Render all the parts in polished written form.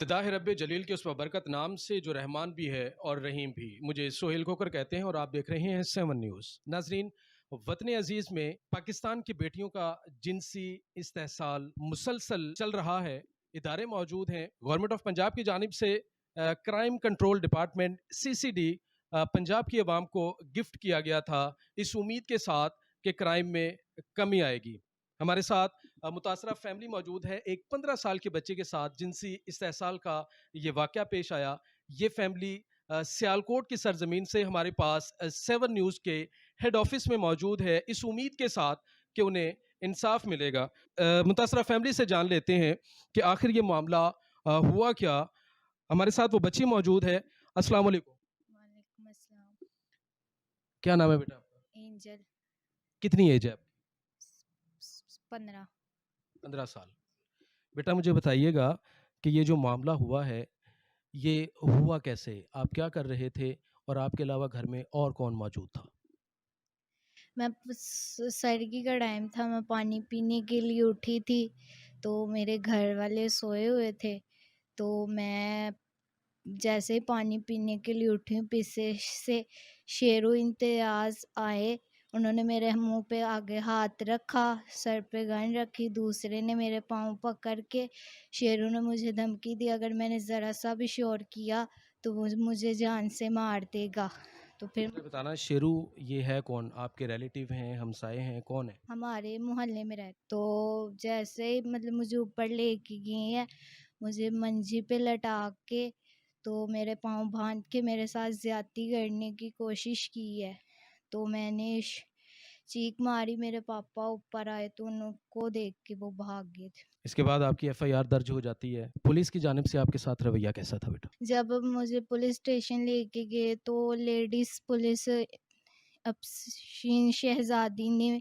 इब्तिदा है रब्बे जलील के उस बरकत नाम से जो रहमान भी है और रहीम भी। मुझे सोहेल खोकर कहते हैं और आप देख रहे हैं 7 न्यूज़। नाजरीन, वतन अजीज में पाकिस्तान की बेटियों का जिनसी इस्तेहसाल मुसलसल चल रहा है। इदारे मौजूद हैं। गवर्नमेंट ऑफ पंजाब की जानिब से crime control department CCD Punjab की आवाम को गिफ्ट किया गया था, इस उम्मीद के साथ कि क्राइम में कमी आएगी। हमारे साथ मुतासरा फैमिली मौजूद है। एक 15 साल के बच्चे के साथ जिनसी इस्तेहसाल का ये वाक़या पेश आया। ये फैमिली सियालकोट की सरजमीन से हमारे पास 7 न्यूज़ के हेड ऑफिस में मौजूद है, इस उम्मीद के साथ कि उन्हें इंसाफ मिलेगा। मुतासरा फैमिली से जान लेते हैं कि आखिर ये मामला हुआ क्या। हमारे साथ वो बच्ची मौजूद है। अस्सलाम वालेकुम। वालेकुम अस्सलाम। क्या नाम है बेटा आपका? एंजल। कितनी एज है आपकी? 15। 15 साल। बेटा मुझे बताइएगा कि ये जो मामला हुआ है, ये हुआ कैसे? आप क्या कर रहे थे और आपके अलावा घर में और कौन मौजूद था? मैं सर्दी का टाइम था, मैं पानी पीने के लिए उठी थी, तो मेरे घर वाले सोए हुए थे। तो मैं जैसे ही पानी पीने के लिए उठी, पीछे से शेरू इम्तियाज़ आए। उन्होंने मेरे मुंह पे आगे हाथ रखा, सर पे गन रखी, दूसरे ने मेरे पाँव पकड़ के शेरू ने मुझे धमकी दी, अगर मैंने ज़रा सा भी शोर किया तो वो मुझे जान से मार देगा। तो फिर मुझे बताना, शेरू ये है कौन? आपके रिलेटिव हैं, हमसाए हैं, कौन है? हमारे मोहल्ले में रहे, तो जैसे ही मतलब मुझे ऊपर लेके गए हैं, मुझे मंजी पे लटा के तो मेरे पाँव बांध के मेरे साथ ज़्यादती करने की कोशिश की है। तो मैंने चीख मारी, मेरे पापा ऊपर आए तो उनको देख के वो भाग गए थे। इसके बाद आपकी FIR दर्ज हो जाती है। पुलिस की जानिब से आपके साथ रवैया कैसा था बेटा? जब मुझे पुलिस स्टेशन लेके गए तो लेडीज़ पुलिस अफशीन शहज़ादी ने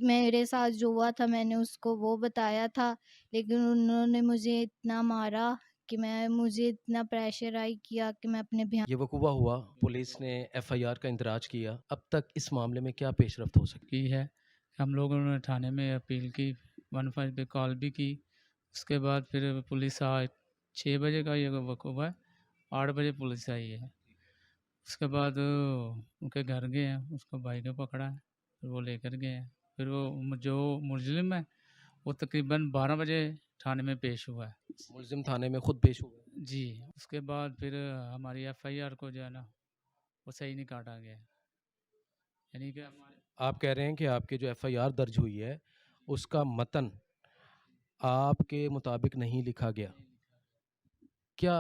मेरे साथ जो हुआ था मैंने उसको वो बताया था, लेकिन उन्होंने मुझे इतना मारा कि मुझे इतना प्रेशराइज़ किया कि मैं अपने बयान ये वक़ूआ हुआ, पुलिस ने FIR का इंदराज किया। अब तक इस मामले में क्या पेशरफ्त हो सकती की है। हम लोगों ने थाने में अपील की, 15 पे कॉल भी की। उसके बाद फिर पुलिस 6 बजे का ये वक़ूआ है, 8 बजे पुलिस आई है। उसके बाद उनके घर गए हैं, उसको भाई ने पकड़ा है, फिर वो लेकर गए हैं। फिर वो जो मुजरिम है वो तकरीबन 12 बजे थाने में पेश हुआ है। है? मुल्ज़िम थाने में खुद पेश हुए? जी, उसके बाद फिर हमारी FIR को जो है ना वो सही नहीं काटा गया, यानी कि हमारे आप कह रहे हैं कि आपकी जो FIR दर्ज हुई है, उसका मतन आपके मुताबिक नहीं लिखा गया। क्या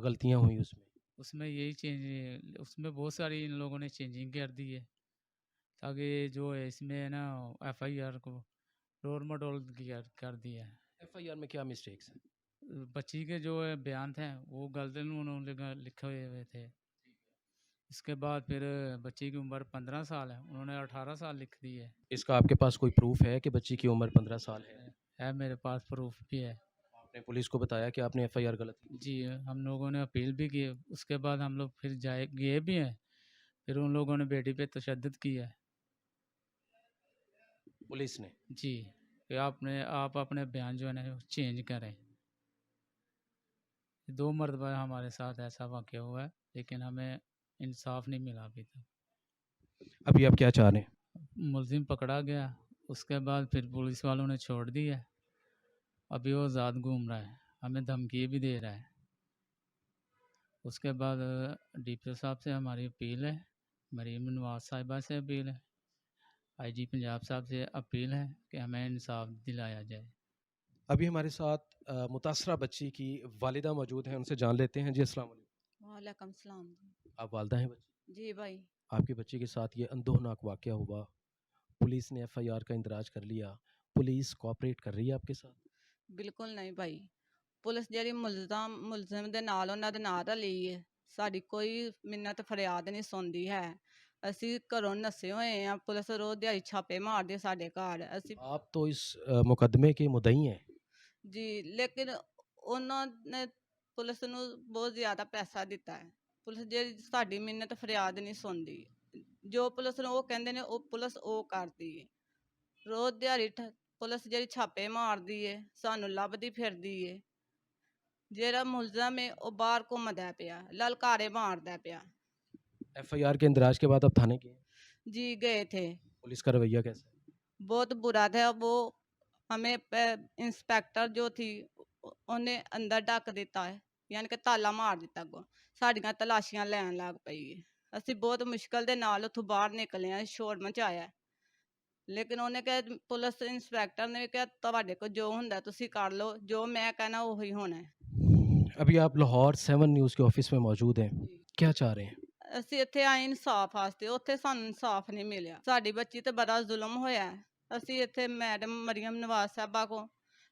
गलतियाँ हुई उसमें? उसमें यही चेंज, उसमें बहुत सारी इन लोगों ने चेंजिंग कर दी है, ताकि जो है इसमें है ना FIR को रोल मटोल कर दिया है। FIR में क्या मिस्टेक्स हैं? बच्ची के जो है बयान थे वो गलत उन्होंने लिखे हुए थे। इसके बाद फिर बच्ची की उम्र 15 साल है, उन्होंने 18 साल लिख दी है। इसका आपके पास कोई प्रूफ है कि बच्ची की उम्र 15 साल है? है मेरे पास प्रूफ भी है। आपने पुलिस को बताया कि आपने FIR गलत की? जी, हम लोगों ने अपील भी की है। उसके बाद हम लोग फिर गए भी हैं, फिर उन लोगों ने बेटी पे तशद्दुद किया है। पुलिस ने? जी, कि आप अपने बयान जो है ना चेंज करें। 2 मरतबा हमारे साथ ऐसा वाक़या हुआ है, लेकिन हमें इंसाफ़ नहीं मिला अभी तक। अभी आप क्या चाह रहे हैं? मुलज़िम पकड़ा गया, उसके बाद फिर पुलिस वालों ने छोड़ दिया। अभी वो आज़ाद घूम रहा है, हमें धमकी भी दे रहा है। उसके बाद DPO साहब से हमारी अपील है, मरीम नवाज़ साहिबा से अपील है, IG पंजाब साहब से अपील है कि हमें इंसाफ़ दिलाया जाए। अभी हमारे साथ मुतासरा बच्ची की वालिदा मौजूद हैं, उनसे जान लेते हैं। जी, अस्सलाम वालेकुम। वालेकुम सलाम जी। आप वालिदा हैं बच्ची? जी भाई। आपकी बच्ची के साथ ये अंदोहनाक वाक़या हुआ, पुलिस ने FIR का इंदराज कर लिया, पुलिस कोऑपरेट कर रही है आपके साथ? बिल्कुल नहीं भाई। पुलिस ਜਿਹੜੀ ਮੁਲਜ਼ਮ ਦੇ ਨਾਲ ਉਹਨਾਂ ਦੇ ਨਾਲ ਰਲੀ ਹੈ, ਸਾਡੀ ਕੋਈ ਮਿੰਨਤ ਫਰਿਆਦ ਨਹੀਂ ਸੁਣਦੀ ਹੈ। ਅਸੀਂ ਘਰੋਂ ਨੱਸੇ ਹੋਏ ਆ, ਪੁਲਿਸ ਰੋਜ਼ ਦਿਹਾੜੀ ਛਾਪੇ ਮਾਰਦੀ ਹੈ ਸਾਡੇ ਘਰ। ਅਸੀਂ आप तो इस मुकदमे के मुद्दई हैं। ਜੀ ਲੇਕਿਨ ਉਹਨਾਂ ਨੇ ਪੁਲਿਸ ਨੂੰ ਬਹੁਤ ਜ਼ਿਆਦਾ ਪੈਸਾ ਦਿੱਤਾ ਹੈ। ਪੁਲਿਸ ਜਿਹੜੀ ਸਾਡੀ ਮਿੰਨਤ ਫਰਿਆਦ ਨਹੀਂ ਸੁਣਦੀ, ਜੋ ਪੁਲਿਸ ਨੂੰ ਉਹ ਕਹਿੰਦੇ ਨੇ ਉਹ ਪੁਲਿਸ ਉਹ ਕਰਦੀ ਹੈ। ਰੋਜ਼ ਦਿਹਾੜੀ ਪੁਲਿਸ ਜਿਹੜੀ ਛਾਪੇ ਮਾਰਦੀ ਏ, ਸਾਨੂੰ ਲੱਭਦੀ ਫਿਰਦੀ ਏ। ਜਿਹੜਾ ਮੁਲਜ਼ਮ ਹੈ ਉਹ ਬਾਹਰ ਘੁੰਮਦਾ ਪਿਆ, ਲਲਕਾਰੇ ਮਾਰਦਾ ਪਿਆ। एफआईआर के इंदराज के बाद अब थाने गए, जी गए थे, पुलिस का रवैया कैसा है? बहुत बुरा था वो। हमें इंस्पेक्टर जो थी ਉਹਨੇ ਅੰਦਰ ਢੱਕ ਦਿੱਤਾ ਹੈ, ਯਾਨੀ ਕਿ ਤਾਲਾ ਮਾਰ ਦਿੱਤਾ ਅੱਗੋਂ, ਸਾਡੀਆਂ ਤਲਾਸ਼ੀਆਂ ਲੈਣ ਲੱਗ ਪਈ ਹੈ। ਅਸੀਂ ਬਹੁਤ ਮੁਸ਼ਕਲ ਦੇ ਨਾਲ ਉੱਥੋਂ ਬਾਹਰ ਨਿਕਲੇ ਹਾਂ, ਸ਼ੋਰ ਮਚਾਇਆ। ਲੇਕਿਨ ਉਹਨੇ ਕਿਹਾ, ਪੁਲਿਸ ਇੰਸਪੈਕਟਰ ਨੇ ਕਿਹਾ ਤੁਹਾਡੇ ਕੋਲ ਜੋ ਹੁੰਦਾ ਤੁਸੀਂ ਕਰ ਲਓ, ਜੋ ਮੈਂ ਕਹਿਣਾ ਉਹੀ ਹੋਣਾ ਹੈ। अभी आप लाहौर 7 न्यूज़ के ऑफिस में मौजूद हैं, क्या चाह रहे हैं? ਅਸੀਂ ਇੱਥੇ ਆਏ ਇਨਸਾਫ ਵਾਸਤੇ, ਉੱਥੇ ਸਾਨੂੰ ਇਨਸਾਫ ਨਹੀਂ ਮਿਲਿਆ। ਸਾਡੀ ਬੱਚੀ ਤੇ ਬੜਾ ਜ਼ੁਲਮ ਹੋਇਆ ਹੈ। ਅਸੀਂ ਇੱਥੇ ਮੈਡਮ ਮਰੀਮ ਨਵਾਜ਼ ਸਾਹਿਬਾ को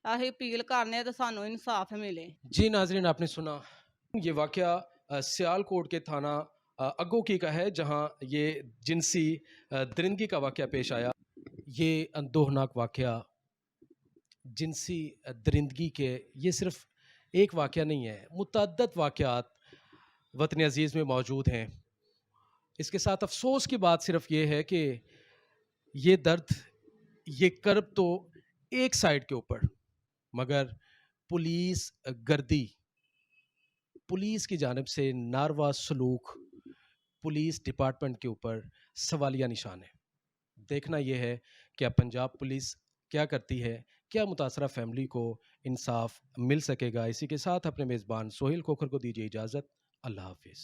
ਆਹੀ ਅਪੀਲ ਕਰਨੇ ਤਾਂ ਸਾਨੂੰ ਇਨਸਾਫ ਮਿਲੇ। जी नाजरीन, आपने सुना ये वाक़या सियालकोट के थाना अग्गोकी का है, जहां ये जिनसी दरिंदगी का वाक़या पेश आया। ये अंदोहनाक वाक़या जिनसी दरिंदगी के ये सिर्फ एक वाक़या नहीं है, मुतअद्दद वाक़यात वतन अज़ीज़ में मौजूद हैं। इसके साथ अफसोस की बात सिर्फ ये है कि ये दर्द, ये कर्ब तो एक साइड के ऊपर, मगर पुलिस गर्दी, पुलिस की जानिब से नारवा सलूक पुलिस डिपार्टमेंट के ऊपर सवालिया निशान है। देखना यह है कि अब पंजाब पुलिस क्या करती है, क्या मुतासरा फैमिली को इंसाफ मिल सकेगा। इसी के साथ अपने मेज़बान सोहेल खोखर को दीजिए इजाज़त। अल्लाह हाफिज़।